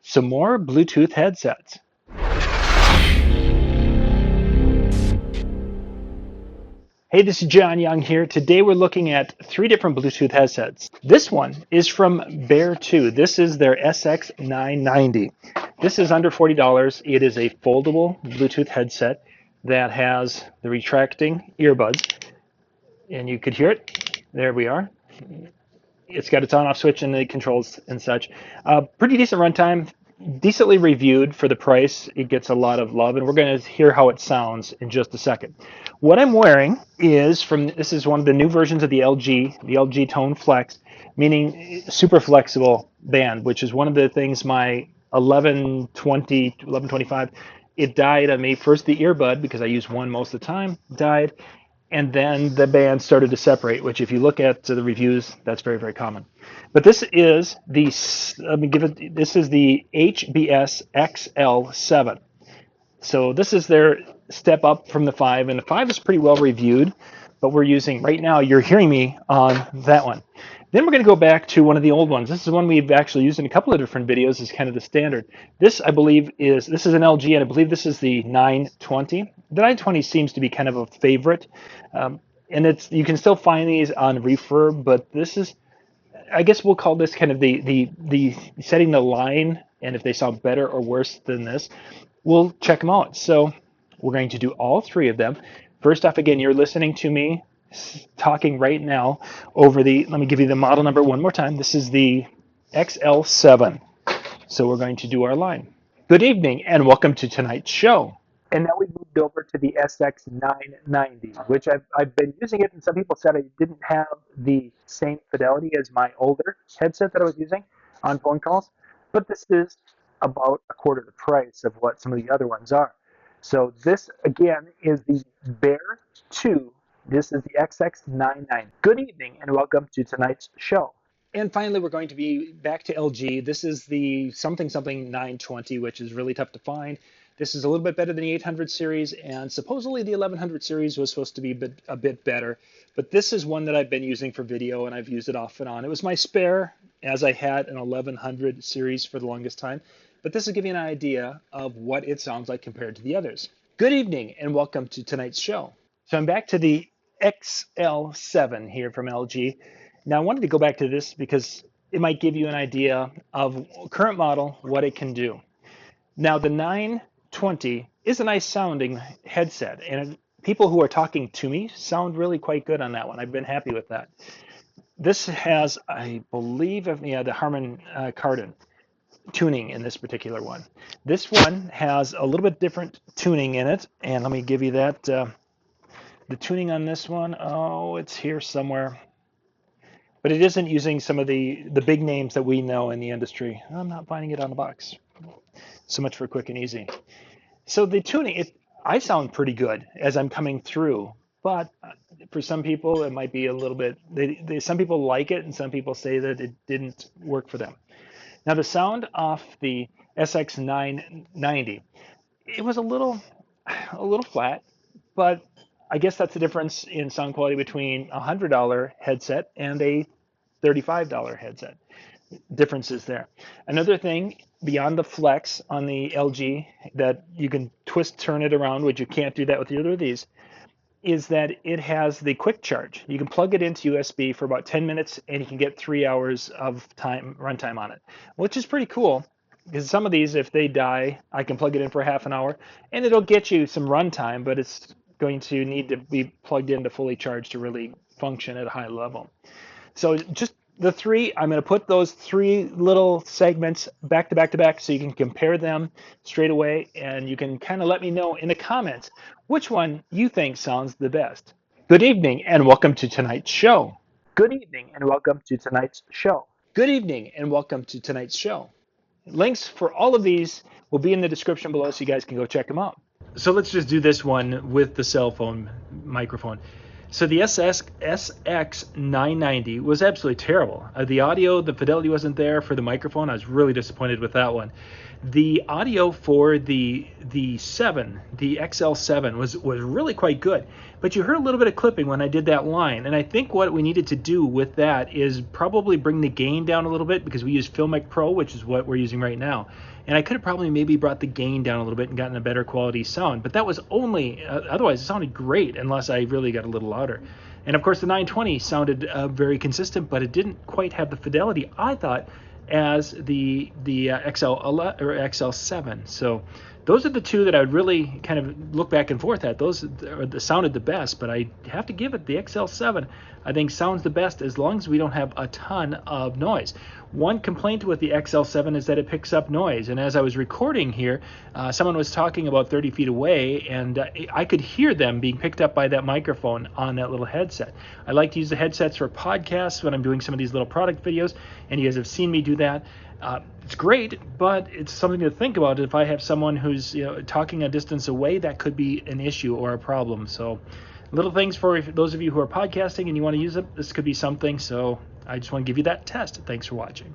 some more Bluetooth headsets. Hey, this is John Young here. Today we're looking at 3 different Bluetooth headsets. This one is from Bear 2. This is their SX-990. This is under $40. It is a foldable Bluetooth headset that has the retracting earbuds, and you could hear it. There we are. It's got its on-off switch and the controls and such. Pretty decent runtime, decently reviewed for the price. It gets a lot of love, and we're going to hear how it sounds in just a second. What I'm wearing is this is one of the new versions of the LG Tone Flex, meaning super flexible band, which is one of the things my 1120, 1125, it died on me. First the earbud, because I use one most of the time, died, and then the band started to separate, which if you look at the reviews, that's very, very common. But this is this is the HBS XL7. So this is their step up from the 5, and the 5 is pretty well reviewed, but we're using, right now, you're hearing me on that one. Then we're going to go back to one of the old ones. This is one we've actually used in a couple of different videos as kind of the standard. This, I believe, this is an LG, and I believe this is the 920. The 920 seems to be kind of a favorite, and you can still find these on refurb, but this is, I guess we'll call this kind of the setting the line, and if they sound better or worse than this, we'll check them out. So we're going to do all 3 of them. First off, again, you're listening to me talking right now over let me give you the model number one more time. This is the XL7. So we're going to do our line. Good evening and welcome to tonight's show. And now we moved over to the SX-990, which I've been using it, and some people said I didn't have the same fidelity as my older headset that I was using on phone calls, but this is about a quarter the price of what some of the other ones are. So this, again, is the Bear 2. This is the XX-990. Good evening and welcome to tonight's show. And finally, we're going to be back to LG. This is the something 920, which is really tough to find. This is a little bit better than the 800 series, and supposedly the 1100 series was supposed to be a bit better. But this is one that I've been using for video, and I've used it off and on. It was my spare, as I had an 1100 series for the longest time. But this will give you an idea of what it sounds like compared to the others. Good evening, and welcome to tonight's show. So I'm back to the XL7 here from LG. Now I wanted to go back to this because it might give you an idea of current model, what it can do. Now the 920 is a nice sounding headset, and people who are talking to me sound really quite good on that one. I've been happy with that. This has, I believe, the Harman Kardon tuning in this particular one. This one has a little bit different tuning in it, and let me give you that. The tuning on this one, oh, it's here somewhere. But it isn't using some of the big names that we know in the industry. I'm not finding it on the box. So much for quick and easy. So the tuning, I sound pretty good as I'm coming through, but for some people it might be a little bit, some people like it and some people say that it didn't work for them. Now the sound off the SX-990, it was a little flat, but I guess that's the difference in sound quality between a $100 headset and a $35 headset. Differences there. Another thing beyond the flex on the LG that you can turn it around, which you can't do that with either of these, is that it has the quick charge. You can plug it into USB for about 10 minutes and you can get 3 hours of runtime on it, which is pretty cool. Because some of these, if they die, I can plug it in for half an hour and it'll get you some runtime, but it's going to need to be plugged in to fully charge to really function at a high level. So just the 3, I'm going to put those 3 little segments back to back to back so you can compare them straight away, and you can kind of let me know in the comments which one you think sounds the best. Good evening and welcome to tonight's show. Good evening and welcome to tonight's show. Good evening and welcome to tonight's show. Links for all of these will be in the description below so you guys can go check them out. So let's just do this one with the cell phone microphone. So the SX-990 was absolutely terrible. The audio, the fidelity wasn't there for the microphone. I was really disappointed with that one. The audio for the XL7 was really quite good, but you heard a little bit of clipping when I did that line, and I think what we needed to do with that is probably bring the gain down a little bit, because we use Filmic Pro, which is what we're using right now. And I could have probably maybe brought the gain down a little bit and gotten a better quality sound, but that was only, otherwise it sounded great unless I really got a little louder. And of course the 920 sounded very consistent, but it didn't quite have the fidelity, I thought, as the XL7. So those are the two that I would really kind of look back and forth at. Those sounded the best, but I have to give it the XL7. I think sounds the best as long as we don't have a ton of noise. One complaint with the XL7 is that it picks up noise, and as I was recording here, someone was talking about 30 feet away, and I could hear them being picked up by that microphone on that little headset. I like to use the headsets for podcasts when I'm doing some of these little product videos, and you guys have seen me do that. It's great, but it's something to think about. If I have someone who's talking a distance away, that could be an issue or a problem. So little things for those of you who are podcasting and you want to use it, this could be something. So I just want to give you that test. Thanks for watching.